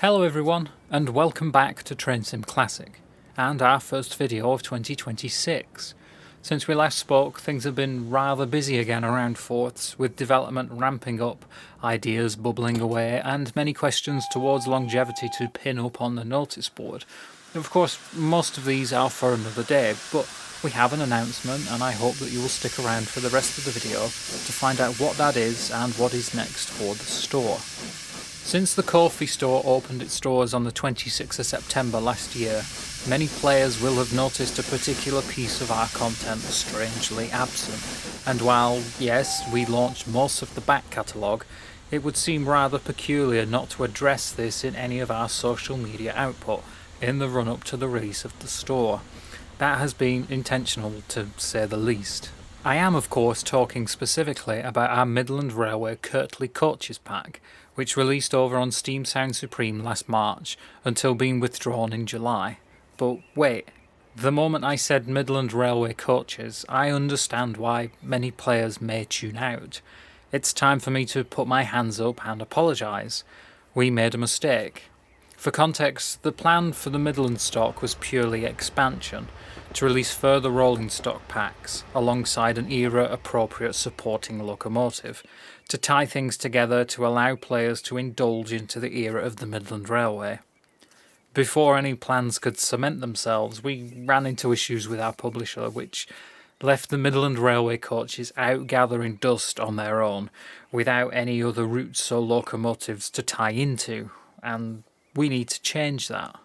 Hello everyone, and welcome back to Train Sim Classic, and our first video of 2026. Since we last spoke, things have been rather busy again around 4th's, with development ramping up, ideas bubbling away, and many questions towards longevity to pin up on the notice board. Of course, most of these are for another day, but we have an announcement, and I hope that you will stick around for the rest of the video to find out what that is and what is next for the store. Since the Coffee store opened its doors on the 26th of September last year, many players will have noticed a particular piece of our content strangely absent, and while, yes, we launched most of the back catalogue, it would seem rather peculiar not to address this in any of our social media output in the run-up to the release of the store. That has been intentional, to say the least. I am of course talking specifically about our Midland Railway Kirtley Coaches pack, which released over on Steam Sound Supreme last March until being withdrawn in July. But wait, the moment I said Midland Railway Coaches, I understand why many players may tune out. It's time for me to put my hands up and apologise. We made a mistake. For context, the plan for the Midland stock was purely expansion, to release further rolling stock packs, alongside an era-appropriate supporting locomotive, to tie things together to allow players to indulge into the era of the Midland Railway. Before any plans could cement themselves, we ran into issues with our publisher, which left the Midland Railway Coaches out gathering dust on their own, without any other routes or locomotives to tie into, and we need to change that.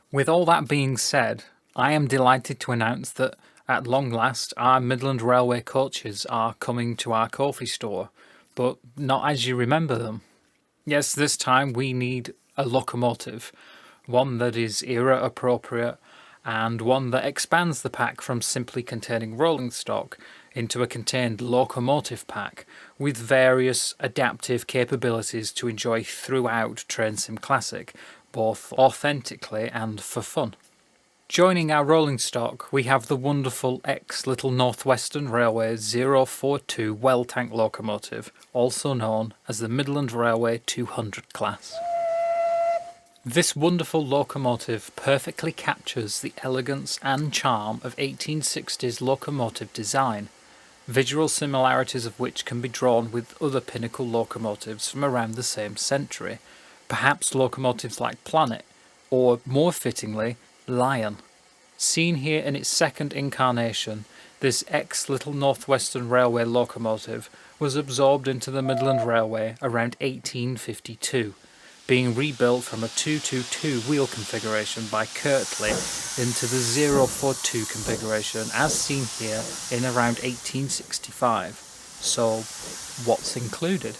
With all that being said, I am delighted to announce that at long last our Midland Railway Coaches are coming to our Ko-fi store, but not as you remember them. Yes, this time we need a locomotive, one that is era appropriate and one that expands the pack from simply containing rolling stock into a contained locomotive pack with various adaptive capabilities to enjoy throughout Train Sim Classic, both authentically and for fun. Joining our rolling stock, we have the wonderful ex-Little Northwestern Railway 042 well tank locomotive, also known as the Midland Railway 200 class. This wonderful locomotive perfectly captures the elegance and charm of 1860s locomotive design, visual similarities of which can be drawn with other pinnacle locomotives from around the same century, perhaps locomotives like Planet, or more fittingly, Lion. Seen here in its second incarnation, this ex-Little Northwestern Railway locomotive was absorbed into the Midland Railway around 1852, being rebuilt from a 222 wheel configuration by Kirtley into the 042 configuration as seen here in around 1865. So, what's included?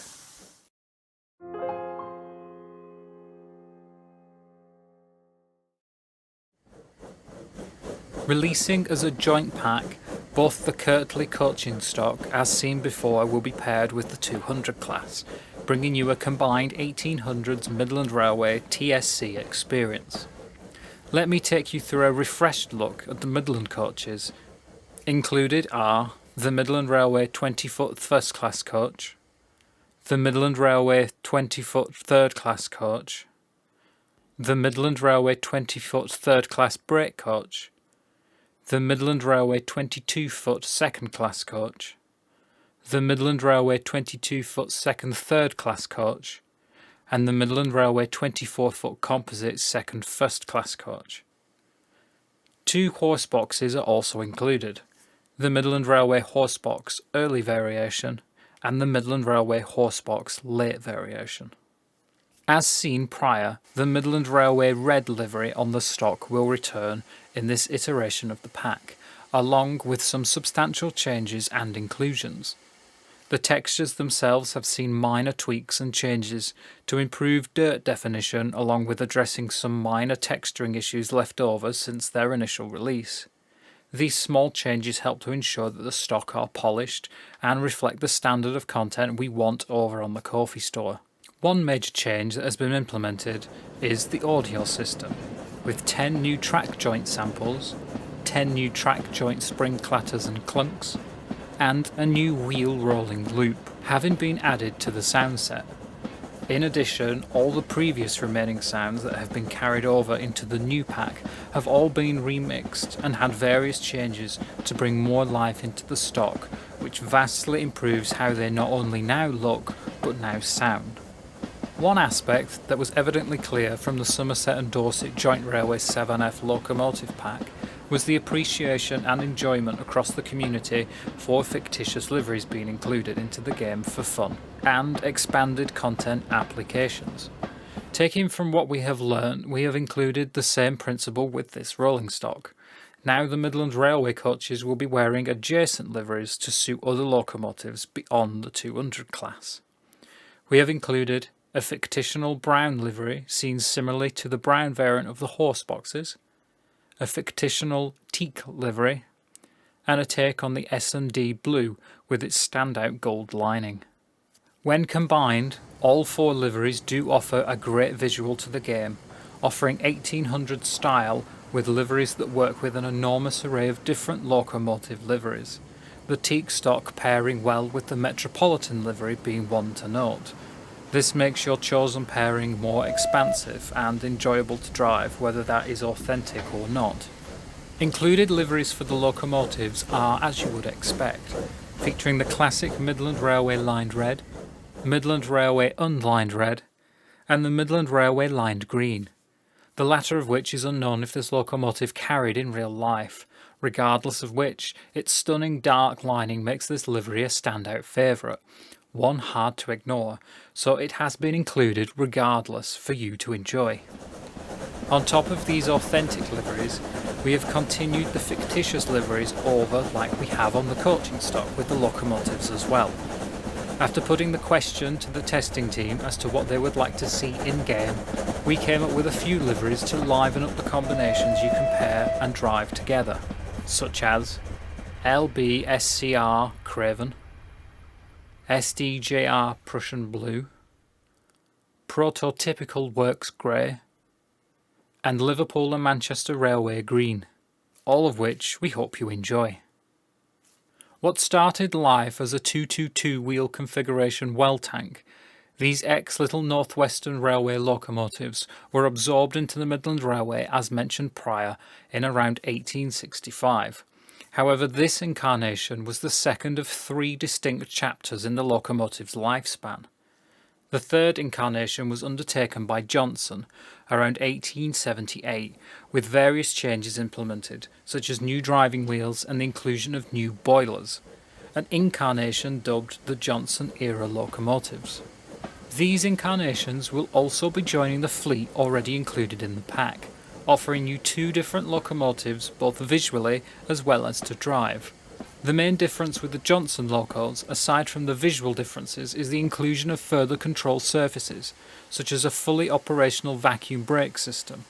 Releasing as a joint pack, both the Kirtley coaching stock, as seen before, will be paired with the 200 class, bringing you a combined 1800s Midland Railway TSC experience. Let me take you through a refreshed look at the Midland coaches. Included are the Midland Railway 20-foot first class coach, the Midland Railway 20-foot third class coach, the Midland Railway 20-foot third class brake coach, the Midland Railway 22-foot second class coach, the Midland Railway 22-foot second third class coach, and the Midland Railway 24-foot composite second first class coach. 2 horse boxes are also included, the Midland Railway Horsebox early variation and the Midland Railway Horsebox late variation. As seen prior, the Midland Railway red livery on the stock will return in this iteration of the pack, along with some substantial changes and inclusions. The textures themselves have seen minor tweaks and changes to improve dirt definition, along with addressing some minor texturing issues left over since their initial release. These small changes help to ensure that the stock are polished and reflect the standard of content we want over on the Ko-fi store. One major change that has been implemented is the audio system, with 10 new track joint samples, 10 new track joint spring clatters and clunks, and a new wheel rolling loop, having been added to the sound set. In addition, all the previous remaining sounds that have been carried over into the new pack have all been remixed and had various changes to bring more life into the stock, which vastly improves how they not only now look, but now sound. One aspect that was evidently clear from the Somerset and Dorset Joint Railway 7F locomotive pack was the appreciation and enjoyment across the community for fictitious liveries being included into the game for fun and expanded content applications. Taking from what we have learnt, we have included the same principle with this rolling stock. Now the Midland Railway Coaches will be wearing adjacent liveries to suit other locomotives beyond the 200 class. We have included a fictional brown livery seen similarly to the brown variant of the horse boxes, a fictional teak livery, and a take on the S&D blue with its standout gold lining. When combined, all four liveries do offer a great visual to the game, offering 1800 style with liveries that work with an enormous array of different locomotive liveries, the teak stock pairing well with the Metropolitan livery being one to note. This makes your chosen pairing more expansive and enjoyable to drive, whether that is authentic or not. Included liveries for the locomotives are, as you would expect, featuring the classic Midland Railway lined red, Midland Railway unlined red, and the Midland Railway lined green, the latter of which is unknown if this locomotive carried in real life, regardless of which, its stunning dark lining makes this livery a standout favourite, one hard to ignore, so it has been included regardless for you to enjoy. On top of these authentic liveries, we have continued the fictitious liveries over like we have on the coaching stock with the locomotives as well. After putting the question to the testing team as to what they would like to see in-game, we came up with a few liveries to liven up the combinations you can pair and drive together, such as LB-SCR Craven, SDJR Prussian Blue, Prototypical Works Grey, and Liverpool and Manchester Railway Green, all of which we hope you enjoy. What started life as a 222 wheel configuration well tank, these ex-Little Northwestern Railway locomotives were absorbed into the Midland Railway as mentioned prior in around 1865. However, this incarnation was the second of three distinct chapters in the locomotive's lifespan. The third incarnation was undertaken by Johnson around 1878, with various changes implemented, such as new driving wheels and the inclusion of new boilers, an incarnation dubbed the Johnson-era locomotives. These incarnations will also be joining the fleet already included in the pack, offering you two different locomotives both visually as well as to drive. The main difference with the Johnson locos, aside from the visual differences, is the inclusion of further control surfaces, such as a fully operational vacuum brake system.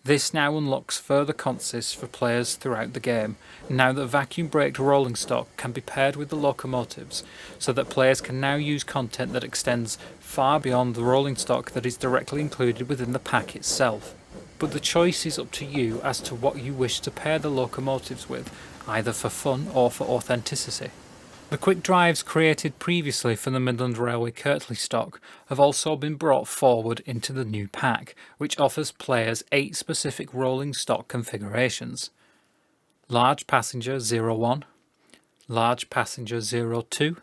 This now unlocks further consists for players throughout the game, now that vacuum braked rolling stock can be paired with the locomotives, so that players can now use content that extends far beyond the rolling stock that is directly included within the pack itself. But the choice is up to you as to what you wish to pair the locomotives with, either for fun or for authenticity. The quick drives created previously for the Midland Railway Kirtley stock have also been brought forward into the new pack, which offers players 8 specific rolling stock configurations: large passenger 01, large passenger 02,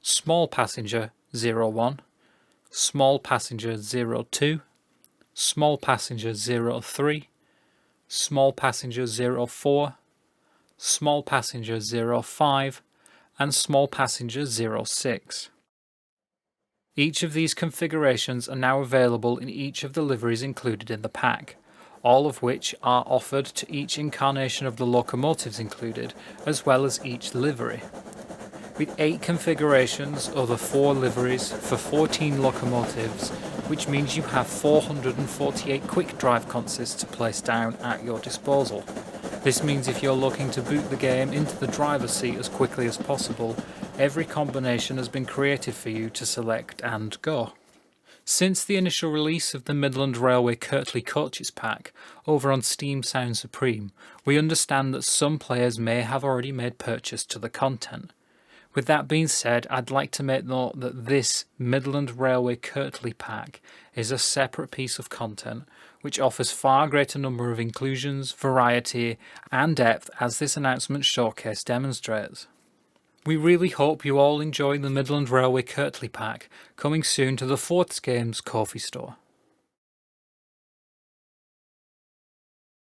small passenger 01, small passenger 02, small passenger 03, small passenger 04, small passenger 05, and small passenger 06. Each of these configurations are now available in each of the liveries included in the pack, all of which are offered to each incarnation of the locomotives included, as well as each livery. With 8 configurations of the 4 liveries for 14 locomotives, which means you have 448 quick drive consists to place down at your disposal. This means if you're looking to boot the game into the driver's seat as quickly as possible, every combination has been created for you to select and go. Since the initial release of the Midland Railway Kirtley Coaches pack over on Steam Sound Supreme, we understand that some players may have already made purchase to the content. With that being said, I'd like to make note that this Midland Railway Kirtley pack is a separate piece of content which offers far greater number of inclusions, variety and depth as this announcement showcase demonstrates. We really hope you all enjoy the Midland Railway Kirtley pack, coming soon to the 4th's Games Ko-fi store.